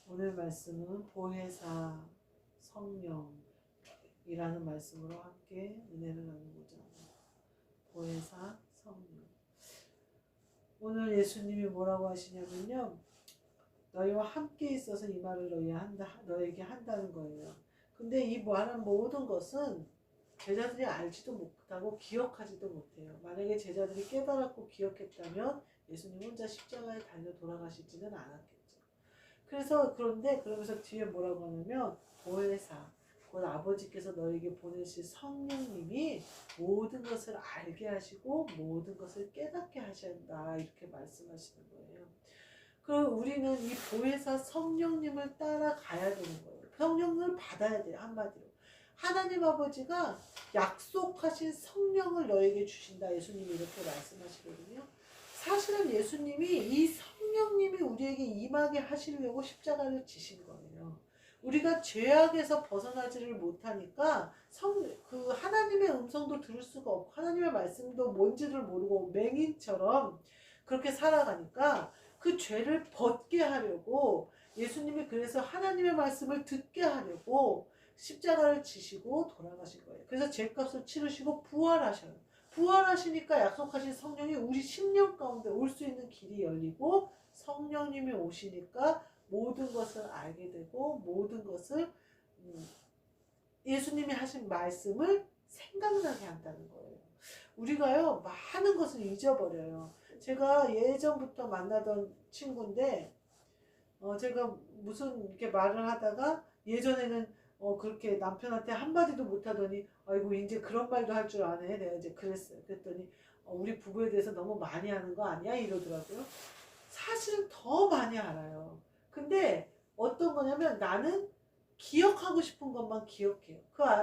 오늘 말씀은 보혜사 성령이라는 말씀으로 함께 은혜를 나누고자 합니다. 보혜사 성령. 오늘 예수님이 뭐라고 하시냐면요. 너희와 함께 있어서 이 말을 너에게 한다는 거예요. 근데 이 말한 모든 것은 제자들이 알지도 못하고 기억하지도 못해요. 만약에 제자들이 깨달았고 기억했다면 예수님 혼자 십자가에 달려 돌아가시지는 않았겠죠. 그런데 그러면서 뒤에 뭐라고 하냐면 보혜사, 곧 아버지께서 너에게 보내실 성령님이 모든 것을 알게 하시고 모든 것을 깨닫게 하신다, 이렇게 말씀하시는 거예요. 우리는 이 보혜사 성령님을 따라가야 되는 거예요. 성령을 받아야 돼요. 한마디로 하나님 아버지가 약속하신 성령을 너에게 주신다, 예수님이 이렇게 말씀하시거든요. 사실은 예수님이 이 성령님이 우리에게 임하게 하시려고 십자가를 지신 거예요. 우리가 죄악에서 벗어나지를 못하니까 하나님의 음성도 들을 수가 없고 하나님의 말씀도 뭔지를 모르고 맹인처럼 그렇게 살아가니까 그 죄를 벗게 하려고 예수님이 그래서 하나님의 말씀을 듣게 하려고 십자가를 지시고 돌아가신 거예요. 그래서 죄값을 치르시고 부활하셔요. 부활하시니까 약속하신 성령이 우리 심령 가운데 올 수 있는 길이 열리고 성령님이 오시니까 모든 것을 알게 되고 모든 것을 예수님이 하신 말씀을 생각나게 한다는 거예요. 우리가요 많은 것을 잊어버려요. 제가 예전부터 만나던 친구인데 제가 무슨 이렇게 말을 하다가 예전에는 그렇게 남편한테 한마디도 못하더니 아이고 이제 그런 말도 할 줄 아네, 내가 이제 그랬어요. 그랬더니 우리 부부에 대해서 너무 많이 아는 거 아니야, 이러더라고요. 사실은 더 많이 알아요. 근데 어떤 거냐면 나는 기억하고 싶은 것만 기억해요.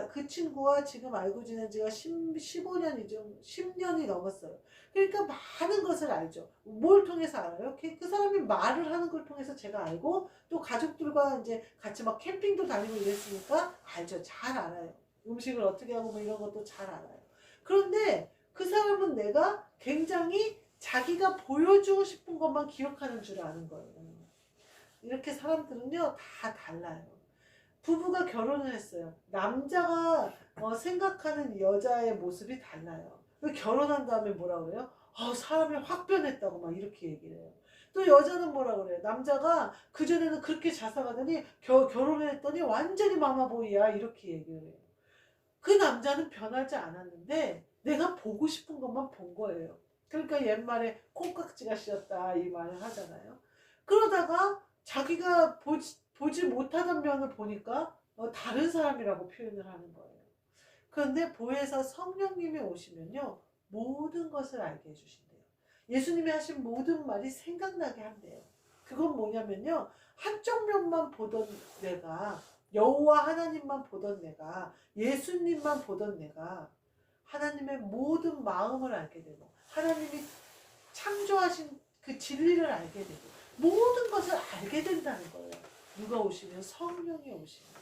그 친구와 지금 알고 지낸 지가 15년이죠. 10년이 넘었어요. 그러니까 많은 것을 알죠. 뭘 통해서 알아요? 그 사람이 말을 하는 걸 통해서 제가 알고, 또 가족들과 이제 같이 막 캠핑도 다니고 이랬으니까 알죠. 잘 알아요. 음식을 어떻게 하고 뭐 이런 것도 잘 알아요. 그런데 그 사람은 내가 굉장히 자기가 보여주고 싶은 것만 기억하는 줄 아는 거예요. 이렇게 사람들은요 다 달라요. 부부가 결혼을 했어요. 남자가 생각하는 여자의 모습이 달라요. 결혼한 다음에 뭐라 그래요? 사람이 확 변했다고 막 이렇게 얘기를 해요. 또 여자는 뭐라 그래요? 남자가 그전에는 그렇게 자상하더니 결혼을 했더니 완전히 마마보이야, 이렇게 얘기를 해요. 그 남자는 변하지 않았는데 내가 보고 싶은 것만 본 거예요. 그러니까 옛말에 콩깍지가 씌었다, 이 말을 하잖아요. 그러다가 자기가 보지 못하던 면을 보니까 다른 사람이라고 표현을 하는 거예요. 그런데 보혜사 성령님이 오시면요 모든 것을 알게 해주신대요. 예수님이 하신 모든 말이 생각나게 한대요. 그건 뭐냐면요, 한쪽 면만 보던 내가, 여호와 하나님만 보던 내가, 예수님만 보던 내가 하나님의 모든 마음을 알게 되고 하나님이 창조하신 그 진리를 알게 되고 모든 것을 알게 된다는 거예요. 누가 오시면? 성령이 오시면.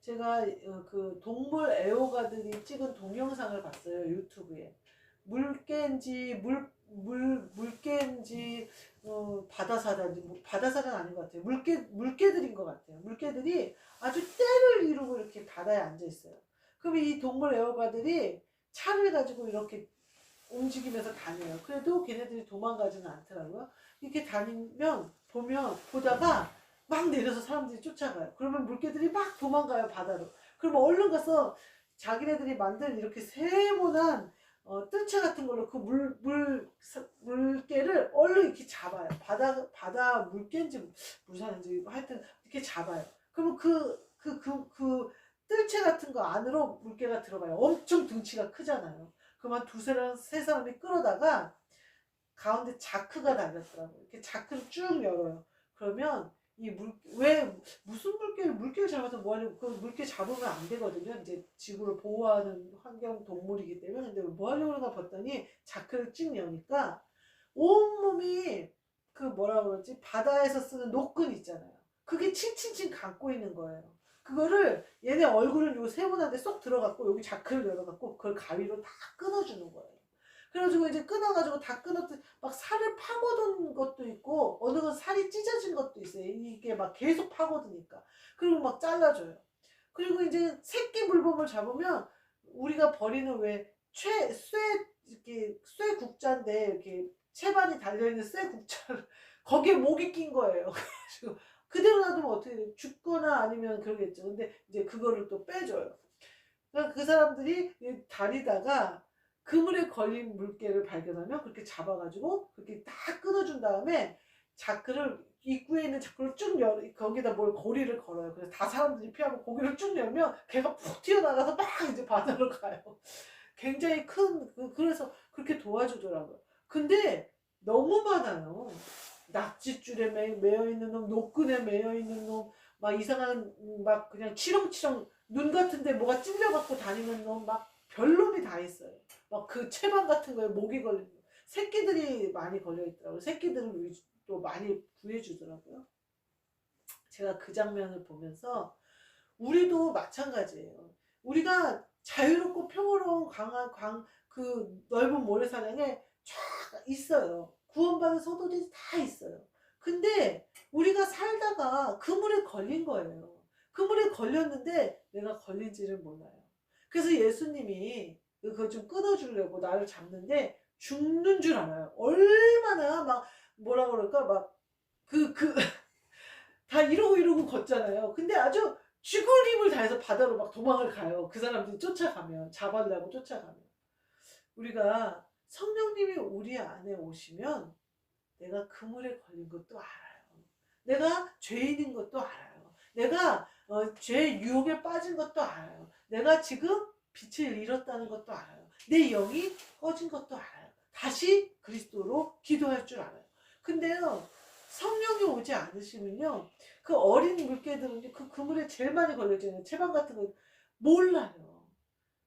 제가 그 동물 애호가들이 찍은 동영상을 봤어요, 유튜브에. 물개인지 물개인지 바다사자인지, 바다사자는 아닌 것 같아요. 물개들인 것 같아요. 물개들이 아주 떼를 이루고 이렇게 바다에 앉아 있어요. 그럼 이 동물 애호가들이 차를 가지고 이렇게 움직이면서 다녀요. 그래도 걔네들이 도망가지는 않더라고요. 이렇게 보다가 막 내려서 사람들이 쫓아가요. 그러면 물개들이 막 도망가요, 바다로. 그러면 얼른 가서 자기네들이 만든 이렇게 세모난 뜰채 같은 걸로 그 물개를 얼른 이렇게 잡아요. 바다 물개인지 물사인지 하여튼 이렇게 잡아요. 그러면 그 뜰채 같은 거 안으로 물개가 들어가요. 엄청 등치가 크잖아요. 그만 세 사람이 끌어다가 가운데 자크가 달렸더라고요. 이렇게 자크를 쭉 열어요. 그러면 무슨 물개를 잡아서 뭐하려고, 그 물개 잡으면 안 되거든요. 이제 지구를 보호하는 환경 동물이기 때문에. 근데 뭐 하려고 그런가 봤더니 자크를 쭉 여니까 온몸이 그 뭐라 그러지? 바다에서 쓰는 노끈 있잖아요. 그게 칭칭칭 감고 있는 거예요. 그거를 얘네 얼굴을 요 세모난데 쏙 들어갔고 여기 자크를 열어갖고 그걸 가위로 다 끊어주는 거예요. 그래가지고 이제 끊어가지고 다 끊었더니 막 살을 파고든 것도 있고 어느 건 살이 찢어진 것도 있어요. 이게 막 계속 파고드니까. 그리고 막 잘라줘요. 그리고 이제 새끼 물범을 잡으면 우리가 버리는 이렇게 쇠 국자인데 이렇게 채반이 달려있는 쇠 국자를 거기에 목이 낀 거예요. 그래가지고 그대로 놔두면 어떻게 돼? 죽거나 아니면 그러겠죠. 근데 이제 그거를 또 빼줘요. 그러니까 그 사람들이 다리다가 그물에 걸린 물개를 발견하면 그렇게 잡아가지고 그렇게 딱 끊어준 다음에 자크를 입구에 있는 자크를 쭉 거기다 뭘 고리를 걸어요. 그래서 다 사람들이 피하고 고리를 쭉 열면 걔가 푹 튀어나가서 막 이제 바다로 가요. 굉장히 그래서 그렇게 도와주더라고요. 근데 너무 많아요. 낙지줄에 매여 있는 놈, 노끈에 매여 있는 놈, 막 이상한 막 그냥 치렁치렁 눈 같은데 뭐가 찔려갖고 다니는 놈, 막 별놈이 다 있어요. 막 그 채반 같은 거에 목이 걸린 놈. 새끼들이 많이 걸려 있더라고요. 새끼들을 또 많이 구해주더라고요. 제가 그 장면을 보면서 우리도 마찬가지예요. 우리가 자유롭고 평화로운 그 넓은 모래사장에 쫙 있어요. 구원받은 성도들이 다 있어요. 근데 우리가 살다가 그물에 걸린 거예요. 그물에 걸렸는데 내가 걸린지를 몰라요. 그래서 예수님이 그거 좀 끊어주려고 나를 잡는데 죽는 줄 알아요. 얼마나 막 뭐라 그럴까 다 이러고 걷잖아요. 근데 아주 죽을 힘을 다해서 바다로 막 도망을 가요. 그 사람들이 쫓아가면, 잡아내고 쫓아가면. 우리가 성령님이 우리 안에 오시면 내가 그물에 걸린 것도 알아요. 내가 죄인인 것도 알아요. 내가 죄의 유혹에 빠진 것도 알아요. 내가 지금 빛을 잃었다는 것도 알아요. 내 영이 꺼진 것도 알아요. 다시 그리스도로 기도할 줄 알아요. 근데요, 성령이 오지 않으시면요, 그 어린 물개들은 그 그물에 제일 많이 걸려있잖아요. 채반 같은 거 몰라요.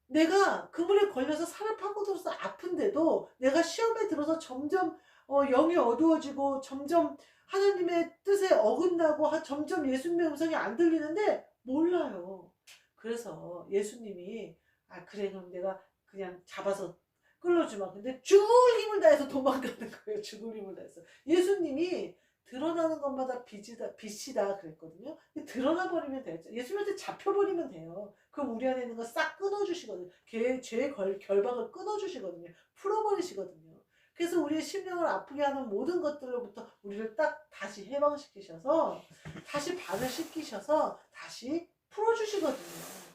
내가 그물에 걸려서 살을 파고들어서 아픈데도 내가 시험에 들어서 점점 영이 어두워지고 점점 하나님의 뜻에 어긋나고 점점 예수님의 음성이 안 들리는데 몰라요. 그래서 예수님이 그래 그럼 내가 그냥 잡아서 끌어주마. 근데 죽을 힘을 다해서 도망가는 거예요. 죽을 힘을 다해서. 예수님이 드러나는 것마다 빛이다 그랬거든요. 드러나 버리면 되죠. 예수님한테 잡혀버리면 돼요. 그럼 우리 안에 있는 거 싹 끊어주시거든요. 죄의 결박을 끊어주시거든요. 풀어버리시거든요. 그래서 우리의 심령을 아프게 하는 모든 것들로부터 우리를 딱 다시 해방시키셔서 다시 반응시키셔서 다시 풀어주시거든요.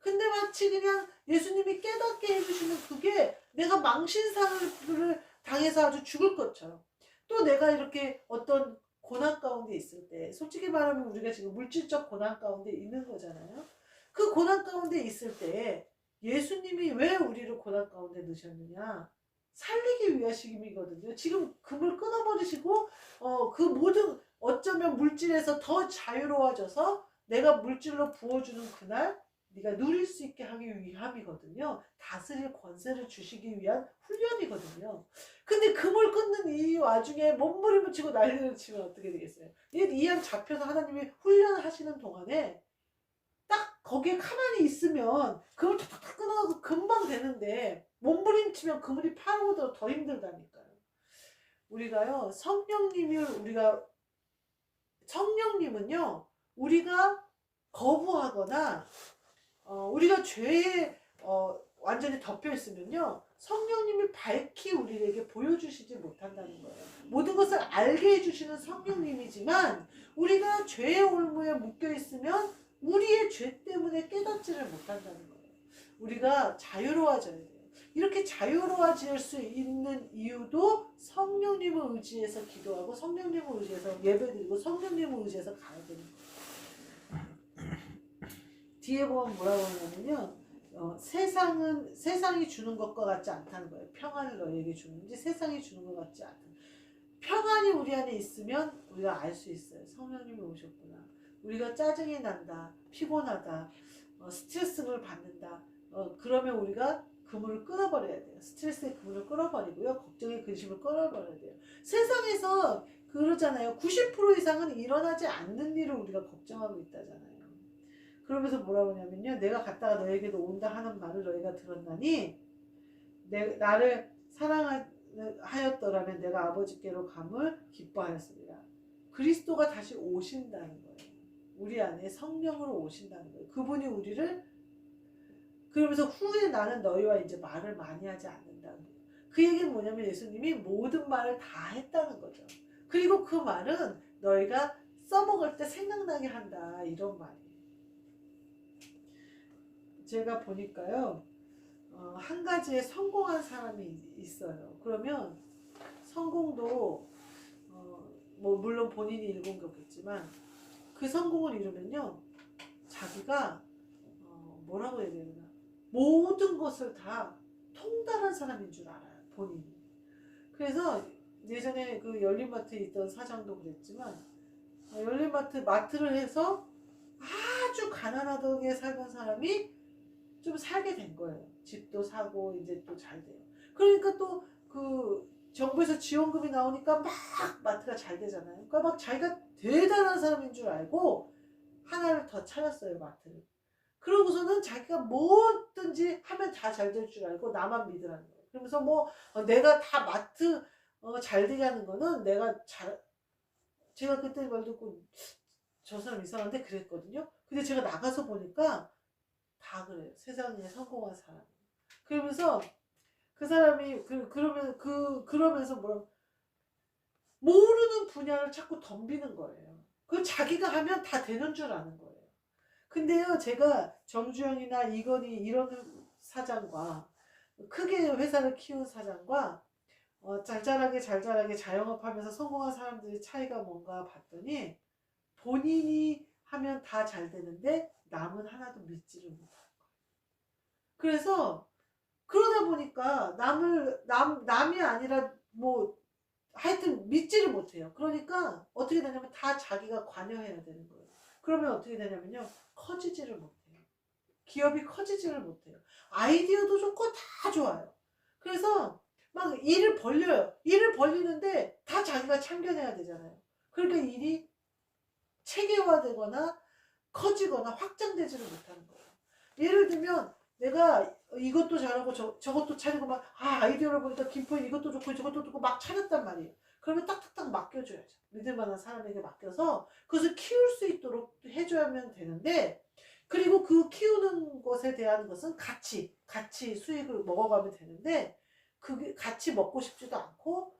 근데 마치 그냥 예수님이 깨닫게 해주시는 그게 내가 망신살을 당해서 아주 죽을 것처럼 또 내가 이렇게 어떤 고난 가운데 있을 때 솔직히 말하면 우리가 지금 물질적 고난 가운데 있는 거잖아요. 그 고난 가운데 있을 때 예수님이 왜 우리를 고난 가운데 넣으셨느냐? 살리기 위하심이거든요. 지금 금을 끊어버리시고 그 모든 어쩌면 물질에서 더 자유로워져서 내가 물질로 부어주는 그날 네가 누릴 수 있게 하기 위함이거든요. 다스릴 권세를 주시기 위한 훈련이거든요. 근데 금을 끊는 이 와중에 몸부림을 치고 난리를 치면 어떻게 되겠어요? 이안 잡혀서 하나님이 훈련하시는 동안에 딱 거기에 가만히 있으면 금을 탁탁 끊어서 금방 되는데 몸부림치면 그물이 파고들어 더 힘들다니까요. 우리가요 성령님은요 우리가 거부하거나 우리가 죄에 완전히 덮여 있으면요 성령님이 밝히 우리에게 보여주시지 못한다는 거예요. 모든 것을 알게 해주시는 성령님이지만 우리가 죄의 올무에 묶여 있으면 우리의 죄 때문에 깨닫지를 못한다는 거예요. 우리가 자유로워져야 돼요. 이렇게 자유로워질 수 있는 이유도 성령님을 의지해서 기도하고 성령님을 의지해서 예배드리고 성령님을 의지해서 가야 되는 거예요. 뒤에 보면 뭐라고 하냐면요. 세상이 주는 것과 같지 않다는 거예요. 평안을 너희에게 주는지 세상이 주는 것 같지 않다. 평안이 우리 안에 있으면 우리가 알 수 있어요. 성령님이 오셨구나. 우리가 짜증이 난다. 피곤하다. 스트레스를 받는다. 그러면 우리가 그물을 끊어버려야 돼요. 스트레스의 그물을 끊어버리고요. 걱정의 근심을 끊어버려야 돼요. 세상에서 그러잖아요. 90% 이상은 일어나지 않는 일을 우리가 걱정하고 있다잖아요. 그러면서 뭐라고 하냐면요. 내가 갔다가 너에게도 온다 하는 말을 너희가 들었나니 나를 사랑하였더라면 내가 아버지께로 감을 기뻐하였으리라. 그리스도가 다시 오신다는 거예요. 우리 안에 성령으로 오신다는 거예요. 그분이 우리를, 그러면서 후에 나는 너희와 이제 말을 많이 하지 않는다는 거예요. 그 얘기는 뭐냐면 예수님이 모든 말을 다 했다는 거죠. 그리고 그 말은 너희가 써먹을 때 생각나게 한다, 이런 말이에요. 제가 보니까요, 한 가지에 성공한 사람이 있어요. 그러면 성공도 뭐 물론 본인이 이룬 거겠지만 그 성공을 이루면요, 자기가 뭐라고 해야 되나, 모든 것을 다 통달한 사람인 줄 알아요, 본인이. 그래서 예전에 그 열린마트에 있던 사장도 그랬지만, 마트를 해서 아주 가난하게 살던 사람이 좀 살게 된 거예요. 집도 사고 이제 또 잘 돼요. 그러니까 또 그 정부에서 지원금이 나오니까 막 마트가 잘 되잖아요. 그러니까 막 자기가 대단한 사람인 줄 알고 하나를 더 차렸어요, 마트를. 그러고서는 자기가 뭐든지 하면 다 잘 될 줄 알고 나만 믿으라는 거예요. 그러면서 뭐 내가 다 마트 잘 되게 하는 거는 제가 그때 말 듣고 저 사람 이상한데 그랬거든요. 근데 제가 나가서 보니까 다 그래요. 세상에 성공한 사람. 그러면서 그 사람이 그러면서 모르는 분야를 자꾸 덤비는 거예요. 그 자기가 하면 다 되는 줄 아는 거예요. 근데요, 제가 정주영이나 이건희 이런 사장과 크게 회사를 키운 사장과 잘잘하게 자영업하면서 성공한 사람들의 차이가 뭔가 봤더니 본인이 하면 다 잘 되는데 남은 하나도 믿지를 못하는 거예요. 그래서 그러다 보니까 남이 아니라 뭐 하여튼 믿지를 못해요. 그러니까 어떻게 되냐면 다 자기가 관여해야 되는 거예요. 그러면 어떻게 되냐면요, 커지지를 못해요. 기업이 커지지를 못해요. 아이디어도 좋고 다 좋아요. 그래서 막 일을 벌려요. 일을 벌리는데 다 자기가 참견해야 되잖아요. 그러니까 일이 체계화되거나 커지거나 확장되지를 못하는 거예요. 예를 들면 내가 이것도 잘하고 저것도 차리고 막 아이디어를 보니까 김포에 이것도 좋고 저것도 좋고 막 차렸단 말이에요. 그러면 딱딱딱 맡겨줘야죠. 믿을 만한 사람에게 맡겨서 그것을 키울 수 있도록 해줘야면 되는데, 그리고 그 키우는 것에 대한 것은 같이 수익을 먹어가면 되는데, 그게 같이 먹고 싶지도 않고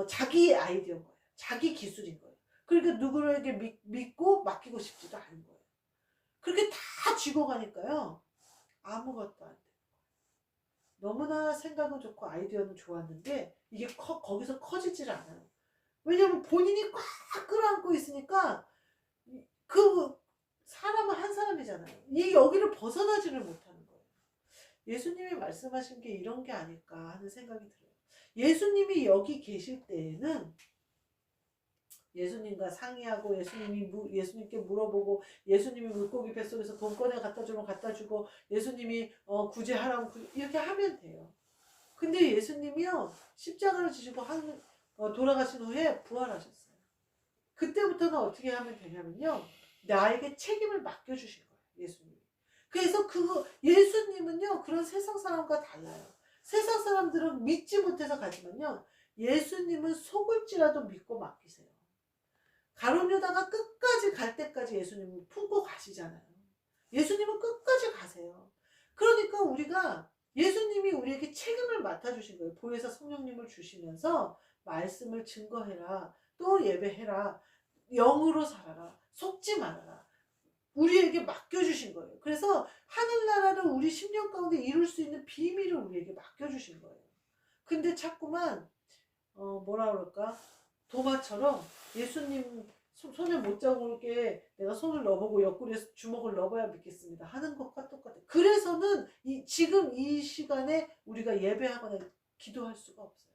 자기의 아이디어인 거예요. 자기 기술인 거예요. 그러니까 누구에게 믿고 맡기고 싶지도 않은 거예요. 그렇게 다 쥐고 가니까요, 아무것도 안 돼. 너무나 생각은 좋고 아이디어는 좋았는데 이게 거기서 커지질 않아요. 왜냐면 본인이 꽉 끌어안고 있으니까. 그 사람은 한 사람이잖아요. 이 여기를 벗어나지를 못하는 거예요. 예수님이 말씀하신 게 이런 게 아닐까 하는 생각이 들어요. 예수님이 여기 계실 때에는 예수님과 상의하고 예수님께 물어보고, 예수님이 물고기 뱃속에서 돈 꺼내 갖다 주면 갖다 주고, 예수님이 구제하라고 이렇게 하면 돼요. 근데 예수님이요, 십자가를 지시고 돌아가신 후에 부활하셨어요. 그때부터는 어떻게 하면 되냐면요, 나에게 책임을 맡겨주신 거예요, 예수님이. 그래서 예수님은요, 그런 세상 사람과 달라요. 세상 사람들은 믿지 못해서 가지만요, 예수님은 속을지라도 믿고 맡기세요. 가룟 유다가 끝까지 갈 때까지 예수님을 품고 가시잖아요. 예수님은 끝까지 가세요. 그러니까 우리가, 예수님이 우리에게 책임을 맡아주신 거예요. 보혜사 성령님을 주시면서 말씀을 증거해라, 또 예배해라, 영으로 살아라, 속지 말아라, 우리에게 맡겨주신 거예요. 그래서 하늘나라를 우리 심령 가운데 이룰 수 있는 비밀을 우리에게 맡겨주신 거예요. 근데 자꾸만 뭐라 그럴까, 도마처럼 예수님 손을 못 잡을게 내가 손을 넣어보고 옆구리에 주먹을 넣어봐야 믿겠습니다 하는 것과 똑같아요. 그래서는 지금 이 시간에 우리가 예배하거나 기도할 수가 없어요.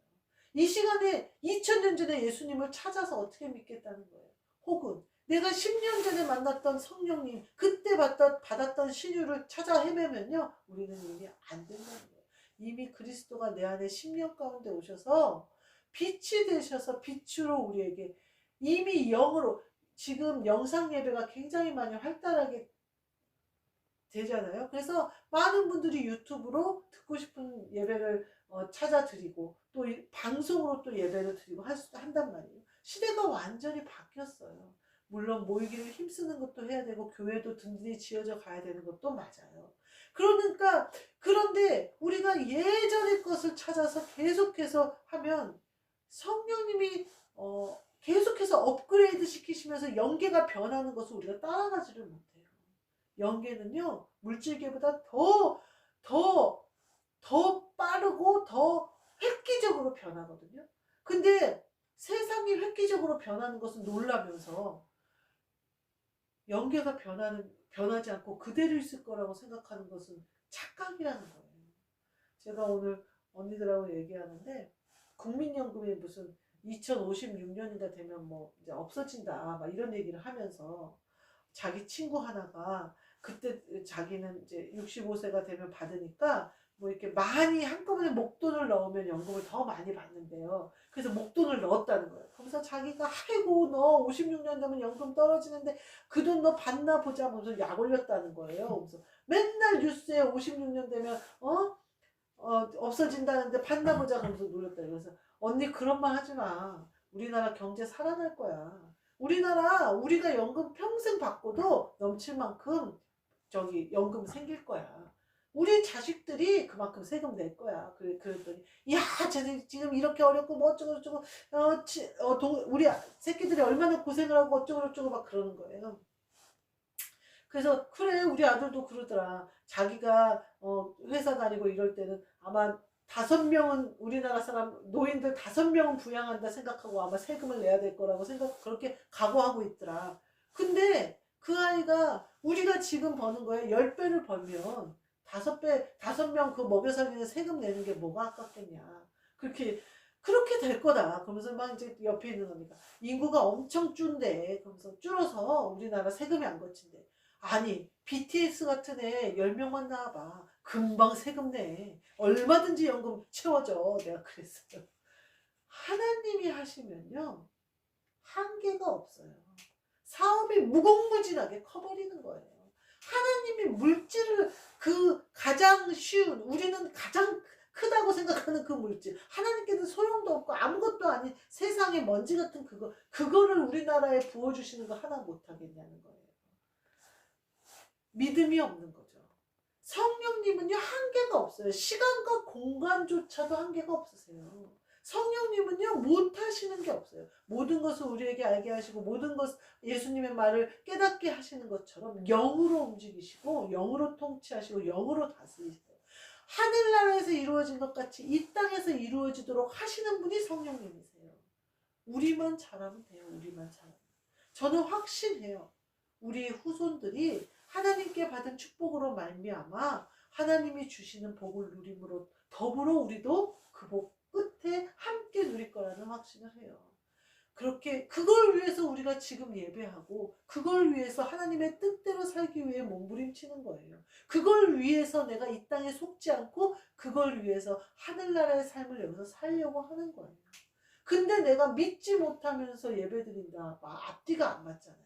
이 시간에 2000년 전에 예수님을 찾아서 어떻게 믿겠다는 거예요. 혹은 내가 10년 전에 만났던 성령님, 그때 받았던 신유를 찾아 헤매면요, 우리는 이미 안 된다는 거예요. 이미 그리스도가 내 안에 10년 가운데 오셔서 빛이 되셔서 빛으로 우리에게 이미 영으로, 지금 영상 예배가 굉장히 많이 활달하게 되잖아요. 그래서 많은 분들이 유튜브로 듣고 싶은 예배를 찾아드리고 또 방송으로 또 예배를 드리고 한단 말이에요. 시대가 완전히 바뀌었어요. 물론 모이기를 힘쓰는 것도 해야 되고 교회도 든든히 지어져 가야 되는 것도 맞아요. 그러니까 그런데 우리가 예전의 것을 찾아서 계속해서 하면 성령님이 계속해서 업그레이드 시키시면서 연계가 변하는 것을 우리가 따라가지를 못해요. 연계는요, 물질계보다 더 빠르고 더 획기적으로 변하거든요. 근데 세상이 획기적으로 변하는 것은 놀라면서 연계가 변하지 않고 그대로 있을 거라고 생각하는 것은 착각이라는 거예요. 제가 오늘 언니들하고 얘기하는데 국민연금이 무슨 2056년인가 되면 뭐 이제 없어진다 막 이런 얘기를 하면서 자기 친구 하나가 그때 자기는 이제 65세가 되면 받으니까 뭐 이렇게 많이 한꺼번에 목돈을 넣으면 연금을 더 많이 받는데요. 그래서 목돈을 넣었다는 거예요. 그래서 자기가 아이고 너 56년 되면 연금 떨어지는데 그 돈 너 받나 보자 하면서 약 올렸다는 거예요. 그래서 맨날 뉴스에 56년 되면 없어진다는데 받나 보자 하면서 놀렸다. 그래서 언니 그런 말 하지 마. 우리나라 경제 살아날 거야. 우리가 연금 평생 받고도 넘칠 만큼 연금 생길 거야. 우리 자식들이 그만큼 세금 낼 거야. 그랬더니 야 쟤들 지금 이렇게 어렵고 뭐 어쩌고 저쩌고 우리 새끼들이 얼마나 고생을 하고 어쩌고 저쩌고 막 그러는 거예요. 그래서 그래 우리 아들도 그러더라. 자기가 회사 다니고 이럴 때는 아마 5명은 우리나라 사람 노인들 5명은 부양한다 생각하고 아마 세금을 내야 될 거라고 그렇게 각오하고 있더라. 근데 그 아이가 우리가 지금 버는 거에 10배를 벌면 5배 5명 그 먹여 살리는 세금 내는 게 뭐가 아깝겠냐. 그렇게 될 거다. 그러면서 막 이제 옆에 있는 언니가 인구가 엄청 줄대. 그러면서 줄어서 우리나라 세금이 안 거친대. 아니 BTS 같은 애 10명만 나와봐. 금방 세금 내. 얼마든지 연금 채워줘. 내가 그랬어요. 하나님이 하시면요. 한계가 없어요. 사업이 무궁무진하게 커버리는 거예요. 하나님이 물질을 가장 쉬운 우리는 가장 크다고 생각하는 그 물질 하나님께는 소용도 없고 아무것도 아닌 세상의 먼지 같은 그거를 우리나라에 부어주시는 거 하나 못하겠냐는 거예요. 믿음이 없는 거죠. 성령님은요 한계가 없어요. 시간과 공간조차도 한계가 없으세요. 성령님은요 못하시는 게 없어요. 모든 것을 우리에게 알게 하시고 모든 것 예수님의 말을 깨닫게 하시는 것처럼 영으로 움직이시고 영으로 통치하시고 영으로 다스리세요. 하늘나라에서 이루어진 것 같이 이 땅에서 이루어지도록 하시는 분이 성령님이세요. 우리만 잘하면 돼요. 우리만 잘하면. 저는 확신해요. 우리 후손들이 하나님께 받은 축복으로 말미암아 하나님이 주시는 복을 누림으로 더불어 우리도 그 복 끝에 함께 누릴 거라는 확신을 해요. 그걸 위해서 우리가 지금 예배하고 그걸 위해서 하나님의 뜻대로 살기 위해 몸부림치는 거예요. 그걸 위해서 내가 이 땅에 속지 않고 그걸 위해서 하늘나라의 삶을 여기서 살려고 하는 거예요. 근데 내가 믿지 못하면서 예배드린다. 앞뒤가 안 맞잖아요.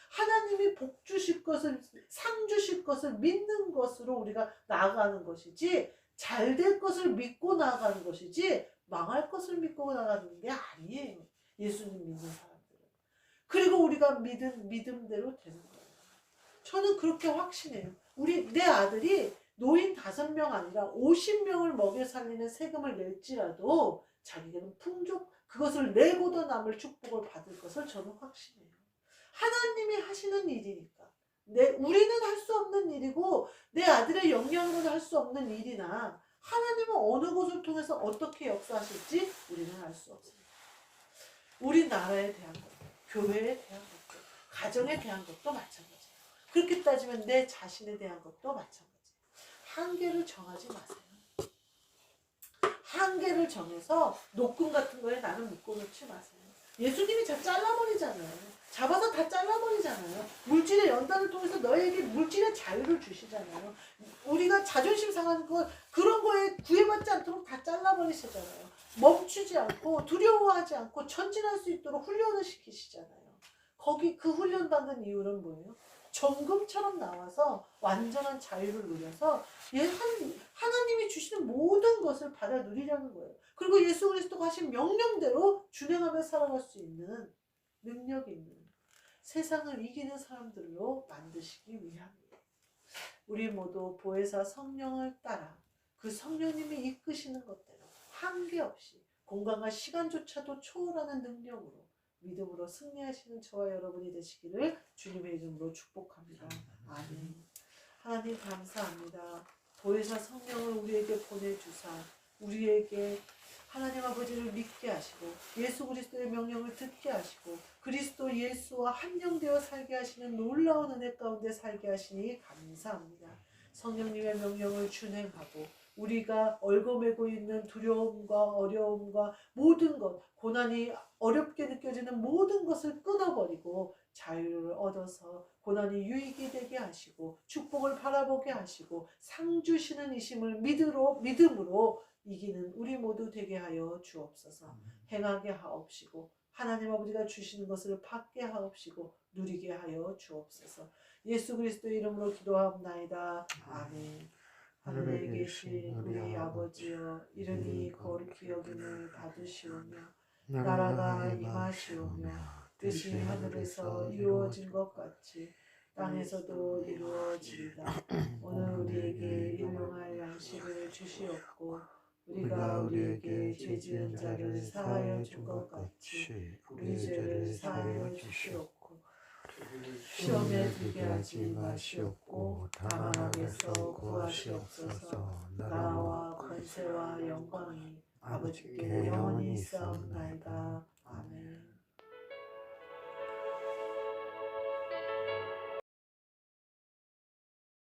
하나님이 복 주실 것을 상 주실 것을 믿는 것으로 우리가 나아가는 것이지 잘 될 것을 믿고 나아가는 것이지 망할 것을 믿고 나아가는 게 아니에요. 예수님 믿는 사람들은. 그리고 우리가 믿음대로 되는 거예요. 저는 그렇게 확신해요. 내 아들이 노인 5명 아니라 50명을 먹여 살리는 세금을 낼지라도 자기는 그것을 내고도 남을 축복을 받을 것을 저는 확신해요. 하나님이 하시는 일이니까. 우리는 할 수 없는 일이고 내 아들의 영향으로는 할 수 없는 일이나 하나님은 어느 곳을 통해서 어떻게 역사하실지 우리는 알 수 없습니다. 우리나라에 대한 것, 교회에 대한 것도, 가정에 대한 것도 마찬가지예요. 그렇게 따지면 내 자신에 대한 것도 마찬가지예요. 한계를 정하지 마세요. 한계를 정해서 노끈 같은 거에 나는 묶어놓지 마세요. 예수님이 다 잘라버리잖아요. 잡아서 다 잘라버리잖아요. 물질의 연단을 통해서 너에게 물질의 자유를 주시잖아요. 우리가 자존심 상하는 그런 거에 구애받지 않도록 다 잘라버리시잖아요. 멈추지 않고 두려워하지 않고 전진할 수 있도록 훈련을 시키시잖아요. 그 훈련 받는 이유는 뭐예요? 정금처럼 나와서 완전한 자유를 누려서 하나님이 주시는 모든 것을 받아 누리려는 거예요. 그리고 예수 그리스도가 하신 명령대로 준행하며 살아갈 수 있는 능력 있는 세상을 이기는 사람들로 만드시기 위함이에요. 우리 모두 보혜사 성령을 따라 그 성령님이 이끄시는 것대로 한계 없이 공간과 시간조차도 초월하는 능력으로 믿음으로 승리하시는 저와 여러분이 되시기를 주님의 이름으로 축복합니다. 아멘. 하나님 감사합니다. 보혜사 성령을 우리에게 보내주사 우리에게 하나님 아버지를 믿게 하시고 예수 그리스도의 명령을 듣게 하시고 그리스도 예수와 한영되어 살게 하시는 놀라운 은혜 가운데 살게 하시니 감사합니다. 성령님의 명령을 준행하고 우리가 얽어매고 있는 두려움과 어려움과 모든 것, 고난이 어렵게 느껴지는 모든 것을 끊어버리고 자유를 얻어서 고난이 유익이 되게 하시고 축복을 바라보게 하시고 상 주시는 이심을 믿음으로 이기는 우리 모두 되게 하여 주옵소서. 행하게 하옵시고 하나님 아버지가 주시는 것을 받게 하옵시고 누리게 하여 주옵소서. 예수 그리스도의 이름으로 기도하옵나이다. 아멘. 하늘에 계신 우리 아버지여 이름이 거룩히 여김을 받으시오며 나라가 임하시오며 뜻이 하늘에서 이루어진 것 같이 땅에서도 이루어지이다. 오늘 우리에게 일용할 양식을 주시옵고 우리가 우리에게 죄 지은 자를 사하여 준 것 같이 우리 죄를 사하여 주시옵고 시험에 들게 하지 마시옵고 다만 악에서 구하시옵소서. 나와 권세와 영광이 아버지께 영원히 있사옵나이다. 아멘.